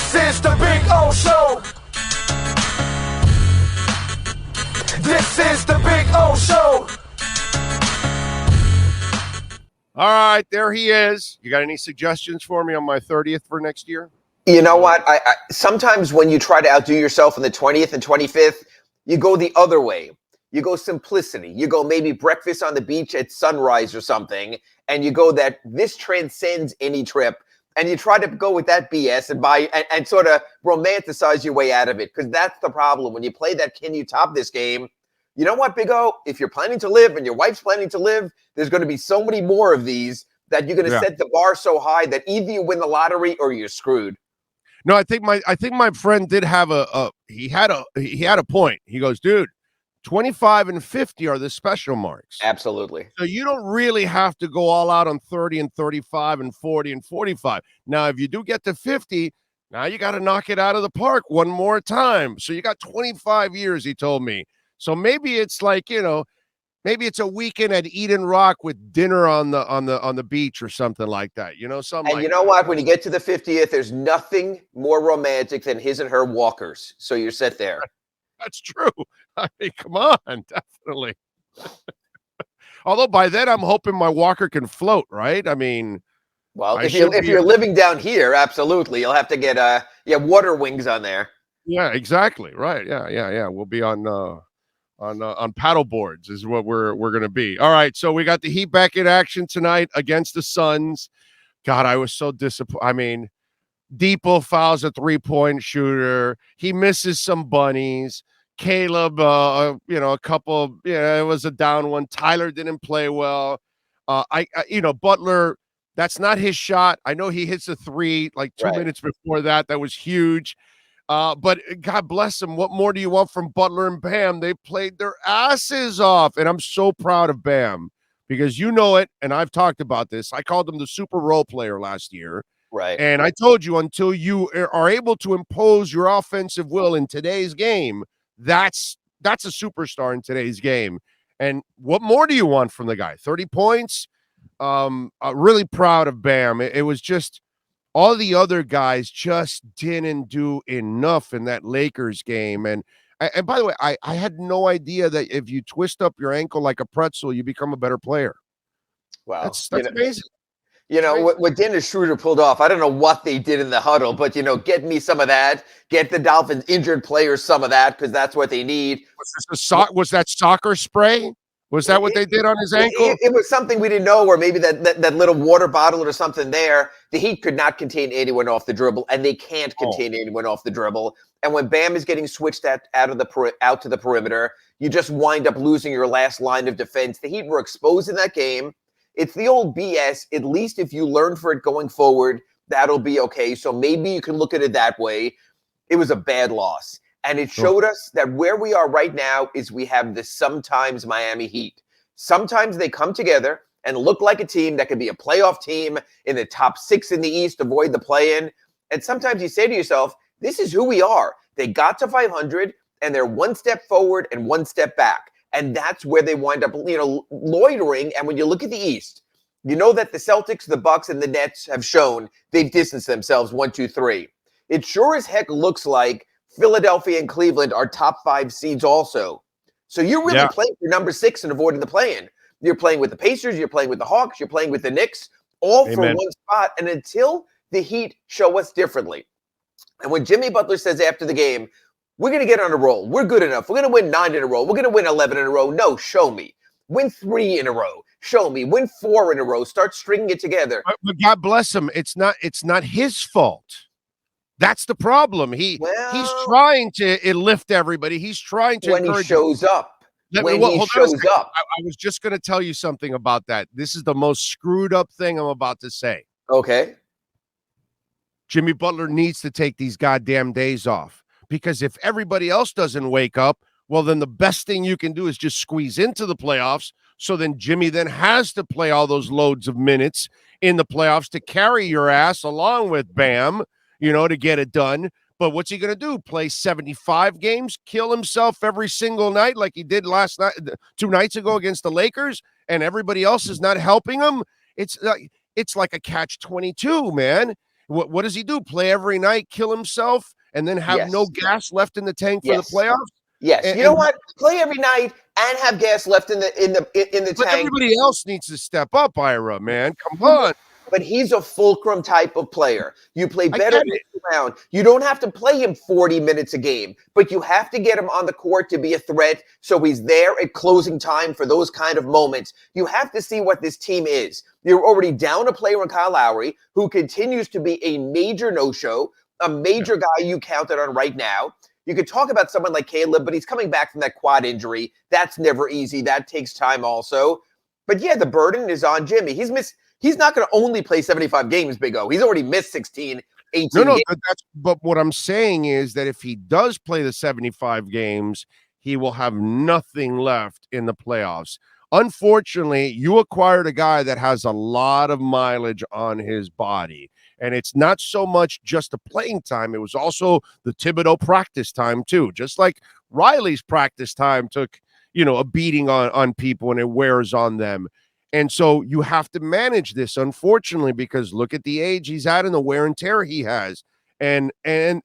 This is the Big O Show. This is the Big O Show. All right, there he is. You got any suggestions for me on my 30th for next year? You know what? I sometimes when you try to outdo yourself on the 20th and 25th, you go the other way. You go simplicity. You go maybe breakfast on the beach at sunrise or something, and you go that this transcends any trip. And you try to go with that BS and sort of romanticize your way out of it, because that's the problem. When you play that can you top this game, you know what, Big O? If you're planning to live and your wife's planning to live, there's going to be so many more of these that you're going to set the bar so high that either you win the lottery or you're screwed. No, I think my friend did have he had a point. He goes, dude, 25 and 50 are the special marks. Absolutely. So you don't really have to go all out on 30 and 35 and 40 and 45. Now, if you do get to 50, now you got to knock it out of the park one more time. So you got 25 years, he told me. So maybe it's like, maybe it's a weekend at Eden Rock with dinner on the beach or something like that. Something. And you know what? When you get to the 50th, there's nothing more romantic than his and her walkers. So you're set there. That's true. I mean, come on, definitely. Although by then I'm hoping my walker can float, right? I mean, well, if you're living down here, absolutely, you'll have to get water wings on there. Yeah, exactly. Right. Yeah. We'll be on paddle boards is what we're going to be. All right, so we got the Heat back in action tonight against the Suns. God, I was so disappointed. I mean, Depot fouls a 3-point shooter. He misses some bunnies. Caleb, a couple. It was a down one. Tyler didn't play well. Butler. That's not his shot. I know he hits a 3 like 2 minutes before that. That was huge. But God bless him. What more do you want from Butler and Bam? They played their asses off, and I'm so proud of Bam because you know it, and I've talked about this. I called him the super role player last year. Right. And I told you until you are able to impose your offensive will in today's game, that's a superstar in today's game. And what more do you want from the guy? 30 points. Really proud of Bam. It was just all the other guys just didn't do enough in that Lakers game. And by the way, I had no idea that if you twist up your ankle like a pretzel, you become a better player. Wow. That's amazing. What Dennis Schroeder pulled off, I don't know what they did in the huddle, but, get me some of that. Get the Dolphins injured players some of that because that's what they need. Was that soccer spray? Was that what they did on his ankle? It was something we didn't know, or maybe that little water bottle or something there. The Heat could not contain anyone off the dribble, and they can't contain anyone off the dribble. And when Bam is getting switched out to the perimeter, you just wind up losing your last line of defense. The Heat were exposed in that game. It's the old BS. At least if you learn for it going forward, that'll be okay. So maybe you can look at it that way. It was a bad loss. And it showed us that where we are right now is we have the sometimes Miami Heat. Sometimes they come together and look like a team that could be a playoff team in the top 6 in the East, avoid the play-in. And sometimes you say to yourself, this is who we are. They got to 500, and they're one step forward and one step back. And that's where they wind up, loitering. And when you look at the East, you know that the Celtics, the Bucks, and the Nets have shown they've distanced themselves 1, 2, 3. It sure as heck looks like Philadelphia and Cleveland are top 5 seeds also. So you're really playing for number 6 and avoiding the play-in. You're playing with the Pacers, you're playing with the Hawks, you're playing with the Knicks, all for one spot. And until the Heat show us differently. And when Jimmy Butler says after the game, we're going to get on a roll. We're good enough. We're going to win 9 in a row. We're going to win 11 in a row. No, show me. Win 3 in a row. Show me. Win 4 in a row. Start stringing it together. But God bless him. It's not his fault. That's the problem. He's trying to lift everybody. He's trying to when he shows up. I was just going to tell you something about that. This is the most screwed up thing I'm about to say. Okay. Jimmy Butler needs to take these goddamn days off. Because if everybody else doesn't wake up, well, then the best thing you can do is just squeeze into the playoffs. So then Jimmy then has to play all those loads of minutes in the playoffs to carry your ass along with Bam, to get it done. But what's he going to do? Play 75 games, kill himself every single night like he did 2 nights ago against the Lakers, and everybody else is not helping him? It's like a catch-22, man. What does he do? Play every night, kill himself, and then have no gas left in the tank for the playoffs? Yes. You know what? Play every night and have gas left in the but tank. Everybody else needs to step up, Ira, man. Come on. But he's a fulcrum type of player. You play better around. You don't have to play him 40 minutes a game, but you have to get him on the court to be a threat so he's there at closing time for those kind of moments. You have to see what this team is. You're already down a player in Kyle Lowry, who continues to be a major no-show, a major guy you counted on right now. You could talk about someone like Caleb, but he's coming back from that quad injury. That's never easy. That takes time also. But yeah, the burden is on Jimmy. He's not going to only play 75 games, Big O. He's already missed 16, 18 games. But what I'm saying is that if he does play the 75 games, he will have nothing left in the playoffs. Unfortunately, you acquired a guy that has a lot of mileage on his body. And it's not so much just the playing time. It was also the Thibodeau practice time, too. Just like Riley's practice time took, a beating on people, and it wears on them. And so you have to manage this, unfortunately, because look at the age he's at and the wear and tear he has. And I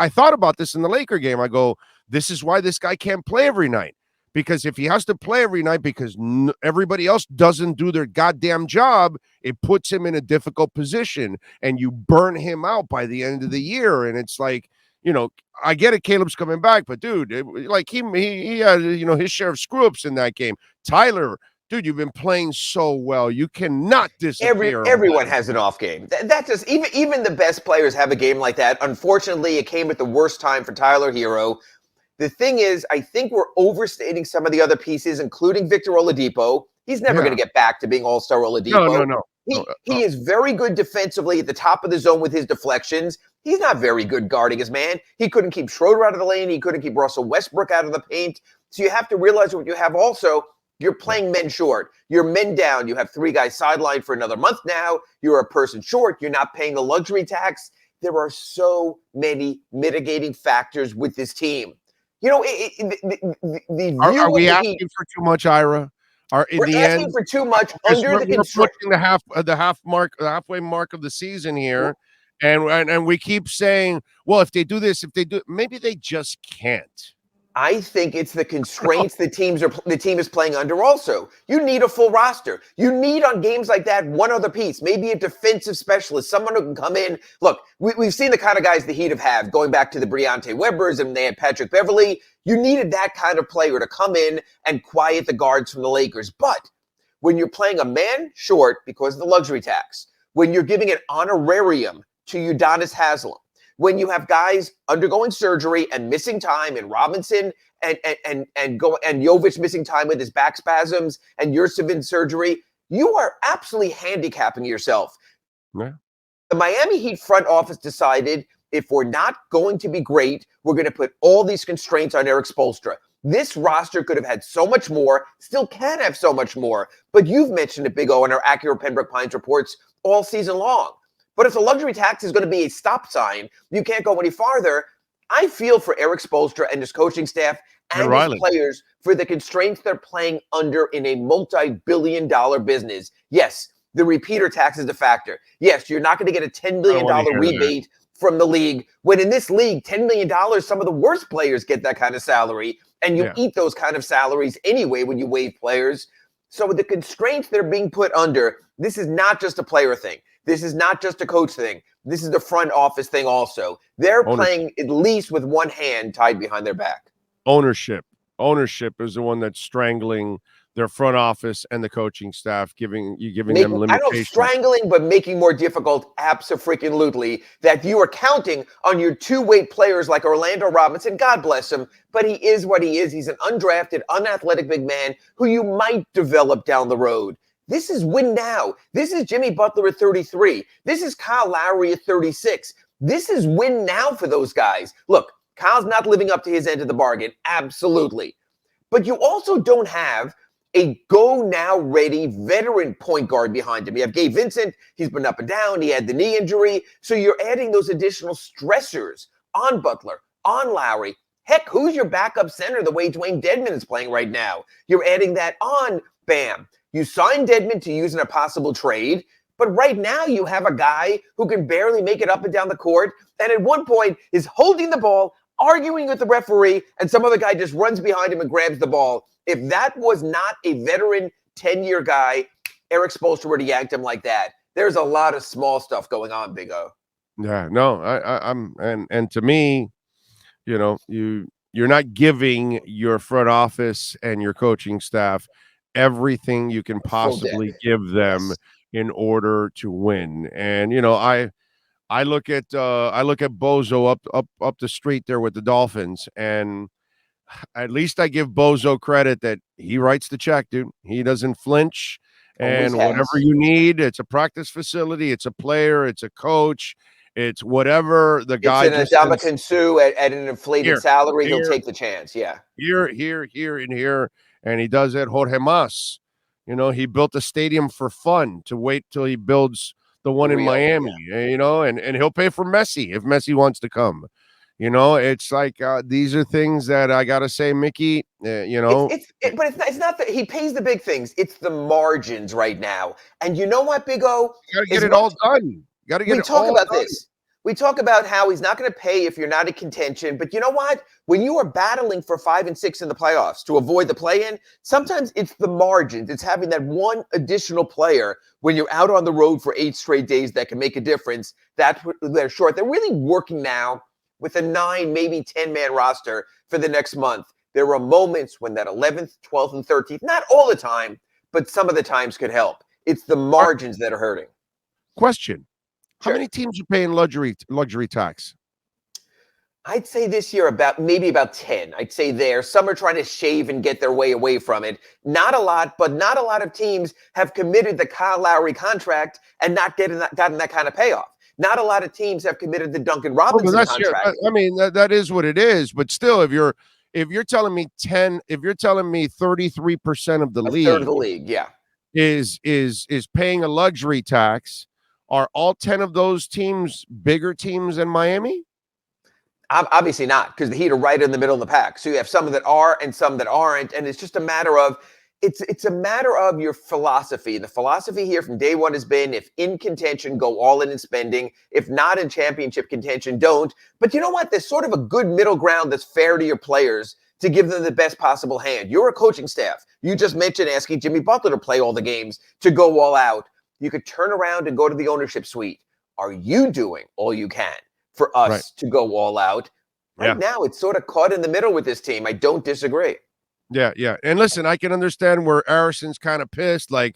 thought about this in the Laker game. I go, this is why this guy can't play every night. Because if he has to play every night because everybody else doesn't do their goddamn job, it puts him in a difficult position, and you burn him out by the end of the year. And it's like, I get it, Caleb's coming back, but dude, he had, his share of screw-ups in that game. Tyler, dude, you've been playing so well. You cannot disappear. Everyone has an off game. That just even the best players have a game like that. Unfortunately, it came at the worst time for Tyler Hero. The thing is, I think we're overstating some of the other pieces, including Victor Oladipo. He's never going to get back to being All-Star Oladipo. No. He is very good defensively at the top of the zone with his deflections. He's not very good guarding his man. He couldn't keep Schroeder out of the lane. He couldn't keep Russell Westbrook out of the paint. So you have to realize what you have also. You're playing men short. You're men down. You have 3 guys sidelined for another month now. You're a person short. You're not paying the luxury tax. There are so many mitigating factors with this team. Are we asking for too much, Ira? We're asking for too much under the constraint. We're pushing the halfway mark of the season here, and we keep saying, well, if they do this, maybe they just can't. I think it's the constraints the team is playing under also. You need a full roster. You need on games like that one other piece, maybe a defensive specialist, someone who can come in. Look, we've seen the kind of guys the Heat have had going back to the Briante Webbers, and they had Patrick Beverley. You needed that kind of player to come in and quiet the guards from the Lakers. But when you're playing a man short because of the luxury tax, when you're giving an honorarium to Udonis Haslem, when you have guys undergoing surgery and missing time, and Robinson and Jovic missing time with his back spasms, and Yurtsev in surgery, you are absolutely handicapping yourself. Yeah. The Miami Heat front office decided, if we're not going to be great, we're going to put all these constraints on Eric Spoelstra. This roster could have had so much more, still can have so much more, but you've mentioned it, Big O, in our Acura Pembroke Pines reports all season long. But if the luxury tax is going to be a stop sign, you can't go any farther. I feel for Eric Spoelstra and his coaching staff and his players for the constraints they're playing under in a multi-billion-dollar business. Yes, the repeater tax is a factor. Yes, you're not going to get a $10 million rebate from the league, when in this league, $10 million, some of the worst players get that kind of salary, and you eat those kind of salaries anyway when you waive players. So with the constraints they're being put under, this is not just a player thing. This is not just a coach thing. This is the front office thing also. They're playing at least with one hand tied behind their back. Ownership is the one that's strangling their front office and the coaching staff, giving them limitations. I don't know, strangling, but making more difficult, absolutely, that you are counting on your two-way players like Orlando Robinson. God bless him, but he is what he is. He's an undrafted, unathletic big man who you might develop down the road. This is win now. This is Jimmy Butler at 33. This is Kyle Lowry at 36. This is win now for those guys. Look, Kyle's not living up to his end of the bargain. Absolutely. But you also don't have a go-now ready veteran point guard behind him. You have Gabe Vincent. He's been up and down. He had the knee injury. So you're adding those additional stressors on Butler, on Lowry. Heck, who's your backup center the way Dwayne Dedmon is playing right now? You're adding that on Bam. You signed Dedmon to use in a possible trade, But right now you have a guy who can barely make it up and down the court, and at one point is holding the ball, arguing with the referee, and some other guy just runs behind him and grabs the ball. If that was not a veteran 10-year guy, Eric Spoelstra would have yanked him like that. There's a lot of small stuff going on, Big O. Yeah, no, I'm and to me, you're not giving your front office and your coaching staff everything you can possibly give them in order to win. And I look at Bozo up the street there with the Dolphins, and at least I give Bozo credit that he writes the check, dude. He doesn't flinch. And whatever you need, it's a practice facility, it's a player, it's a coach, it's whatever the guy. It's an Ndamukong Suh at an inflated salary. He'll take the chance. Yeah. Here, and here. And he does it. Jorge Mas. He built a stadium for fun to wait till he builds the one in Miami, and he'll pay for Messi if Messi wants to come. It's like these are things that I got to say, Mickey, but it's not that he pays the big things. It's the margins right now. And you know what, Big O? You got to get it all done. Got to get it all done. We talk about this. We talk about how he's not going to pay if you're not in contention. But you know what? When you are battling for 5 and 6 in the playoffs to avoid the play-in, sometimes it's the margins. It's having that one additional player when you're out on the road for 8 straight days that can make a difference. They're short. They're really working now with a 9, maybe 10-man roster for the next month. There are moments when that 11th, 12th, and 13th, not all the time, but some of the times could help. It's the margins that are hurting. Question. How many teams are paying luxury tax? I'd say this year about 10. I'd say there. Some are trying to shave and get their way away from it. Not a lot, but not a lot of teams have committed the Kyle Lowry contract and not gotten that kind of payoff. Not a lot of teams have committed the Duncan Robinson contract. I mean, that is what it is. But still, if you're telling me 33% of the league, third of the league, yeah, is paying a luxury tax. Are all 10 of those teams bigger teams than Miami? Obviously not, because the Heat are right in the middle of the pack. So you have some that are and some that aren't, and it's just a matter of it's a matter of your philosophy. The philosophy here from day one has been: if in contention, go all in spending. If not in championship contention, don't. But you know what? There's sort of a good middle ground that's fair to your players to give them the best possible hand. You're a coaching staff. You just mentioned asking Jimmy Butler to play all the games, to go all out. You could turn around and go to the ownership suite. Are you doing all you can for us to go all out? Right now, it's sort of caught in the middle with this team. I don't disagree. Yeah. And listen, I can understand where Arison's kind of pissed. Like,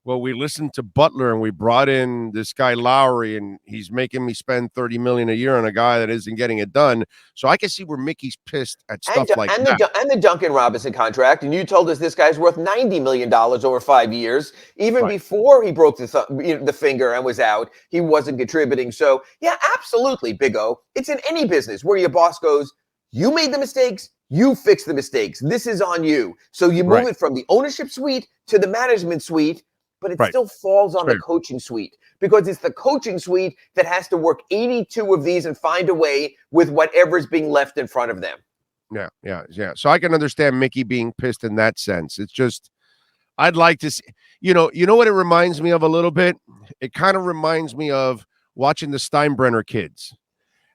well, we listened to Butler and we brought in this guy Lowry, and he's making me spend $30 million a year on a guy that isn't getting it done. So I can see where Mickey's pissed at stuff like that. And the Duncan Robinson contract. And you told us this guy's worth $90 million over 5 years. Even before he broke the finger and was out, he wasn't contributing. So, yeah, absolutely, Big O. It's in any business where your boss goes, you made the mistakes, you fix the mistakes. This is on you. So you move it from the ownership suite to the management suite. But it still falls on the coaching suite, because it's the coaching suite that has to work 82 of these and find a way with whatever's being left in front of them. Yeah. So I can understand Mickey being pissed in that sense. It's just, I'd like to see, you know what it reminds me of a little bit? It kind of reminds me of watching the Steinbrenner kids.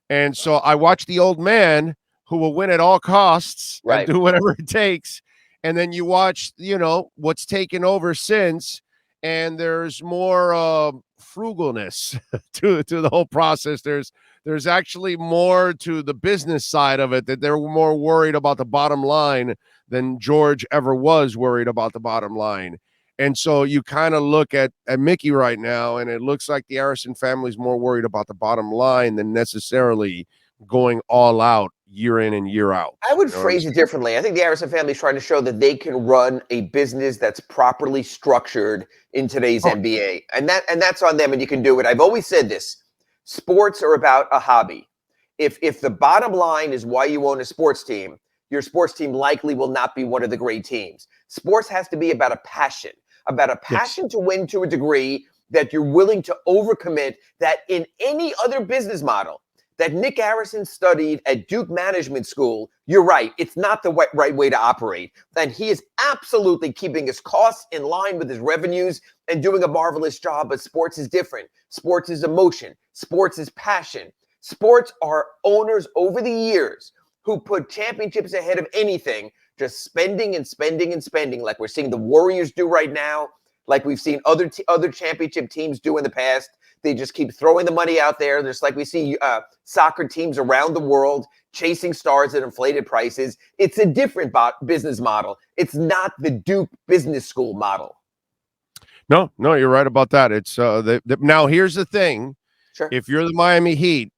And so I watch the old man who will win at all costs and do whatever it takes. And then you watch, what's taken over since. And there's more frugalness to the whole process. There's actually more to the business side of it, that they're more worried about the bottom line than George ever was worried about the bottom line. And so you kind of look at Mickey right now, and it looks like the Arison family is more worried about the bottom line than necessarily going all out year in and year out. I would phrase it differently. I think the Arison family is trying to show that they can run a business that's properly structured in today's NBA. And that's on them, and you can do it. I've always said this. Sports are about a hobby. If the bottom line is why you own a sports team, your sports team likely will not be one of the great teams. Sports has to be about a passion to win to a degree that you're willing to overcommit, that in any other business model, that Nick Harrison studied at Duke Management School, you're right. It's not the right way to operate. And he is absolutely keeping his costs in line with his revenues and doing a marvelous job. But sports is different. Sports is emotion. Sports is passion. Sports are owners over the years who put championships ahead of anything, just spending and spending and spending, like we're seeing the Warriors do right now, like we've seen other championship teams do in the past. They just keep throwing the money out there. Just like we see soccer teams around the world chasing stars at inflated prices. It's a different business model. It's not the Duke Business School model. No, you're right about that. It's now here's the thing. Sure. If you're the Miami Heat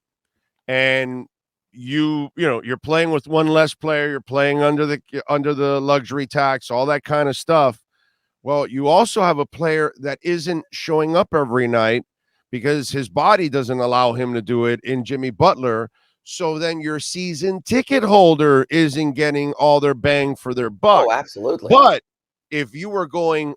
and you're playing with one less player, you're playing under the luxury tax, all that kind of stuff. Well, you also have a player that isn't showing up every night because his body doesn't allow him to do it in Jimmy Butler. So then your season ticket holder isn't getting all their bang for their buck. Oh, absolutely. But if you were going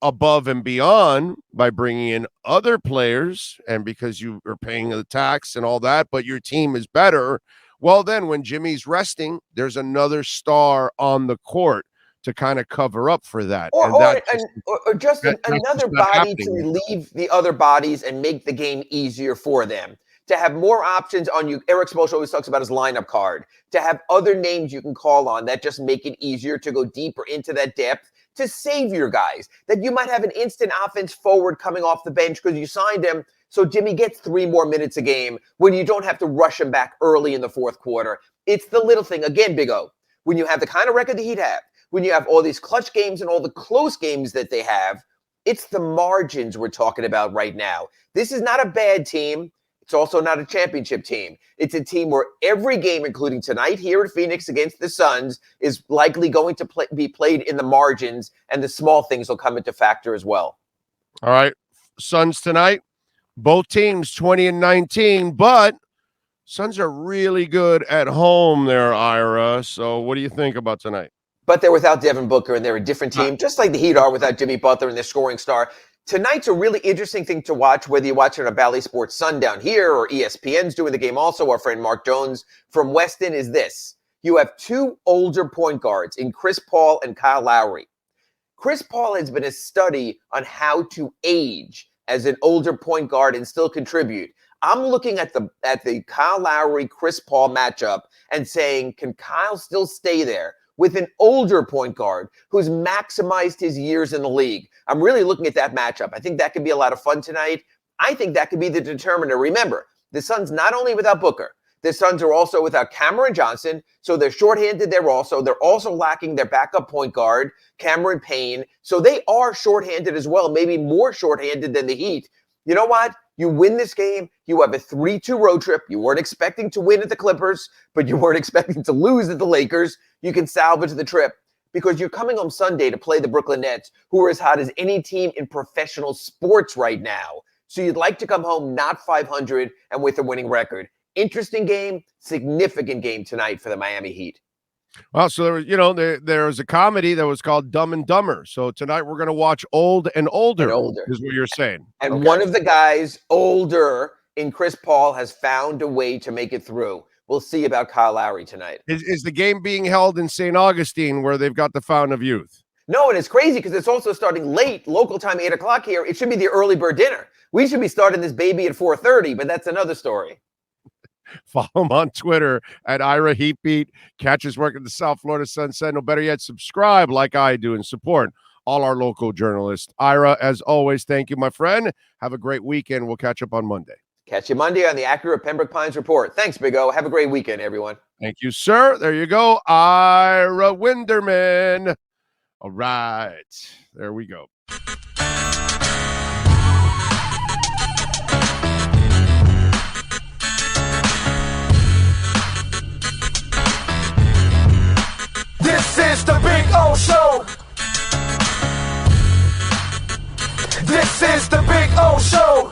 above and beyond by bringing in other players, and because you are paying the tax and all that, but your team is better, well, then when Jimmy's resting, there's another star on the court to kind of cover up for that. Or just another body to relieve the other bodies and make the game easier for them. To have more options on you. Eric Spoelstra always talks about his lineup card. To have other names you can call on that just make it easier to go deeper into that depth, to save your guys. That you might have an instant offense forward coming off the bench because you signed him, so Jimmy gets 3 more minutes a game when you don't have to rush him back early in the fourth quarter. It's the little thing. Again, Big O, when you have the kind of record the Heat have, when you have all these clutch games and all the close games that they have, it's the margins we're talking about right now. This is not a bad team. It's also not a championship team. It's a team where every game, including tonight here at Phoenix against the Suns, is likely going to be played in the margins, and the small things will come into factor as well. All right. Suns tonight, both teams 20-19, but Suns are really good at home there, Ira. So what do you think about tonight? But they're without Devin Booker, and they're a different team, just like the Heat are without Jimmy Butler and their scoring star. Tonight's a really interesting thing to watch, whether you watch it on Bally Sports Sundown here or ESPN's doing the game also. Our friend Mark Jones from Weston is this. You have 2 older point guards in Chris Paul and Kyle Lowry. Chris Paul has been a study on how to age as an older point guard and still contribute. I'm looking at the Kyle Lowry, Chris Paul matchup and saying, can Kyle still stay there with an older point guard who's maximized his years in the league? I'm really looking at that matchup. I think that could be a lot of fun tonight. I think that could be the determiner. Remember, the Suns not only without Booker, the Suns are also without Cameron Johnson, so they're shorthanded there also. They're also lacking their backup point guard, Cameron Payne, so they are shorthanded as well, maybe more shorthanded than the Heat. You know what? You win this game, you have a 3-2 road trip. You weren't expecting to win at the Clippers, but you weren't expecting to lose at the Lakers. You can salvage the trip because you're coming home Sunday to play the Brooklyn Nets, who are as hot as any team in professional sports right now. So you'd like to come home not 500 and with a winning record. Interesting game, significant game tonight for the Miami Heat. Well, so there was a comedy that was called Dumb and Dumber. So tonight we're going to watch Old and Older. Is what you're saying. And okay. One of the guys older in Chris Paul has found a way to make it through. We'll see about Kyle Lowry tonight. Is the game being held in St. Augustine where they've got the Fountain of Youth? No, and it's crazy because it's also starting late, local time, 8 o'clock here. It should be the early bird dinner. We should be starting this baby at 4:30, but that's another story. Follow him on Twitter at Ira Heatbeat. Catch his work at the South Florida Sun Sentinel. Better yet, subscribe like I do and support all our local journalists. Ira, as always, thank you, my friend. Have a great weekend. We'll catch up on Monday. Catch you Monday on the Acura Pembroke Pines Report. Thanks, Big O. Have a great weekend, everyone. Thank you, sir. There you go. Ira Winderman. All right. There we go. This is the Big O Show. This is the Big O Show.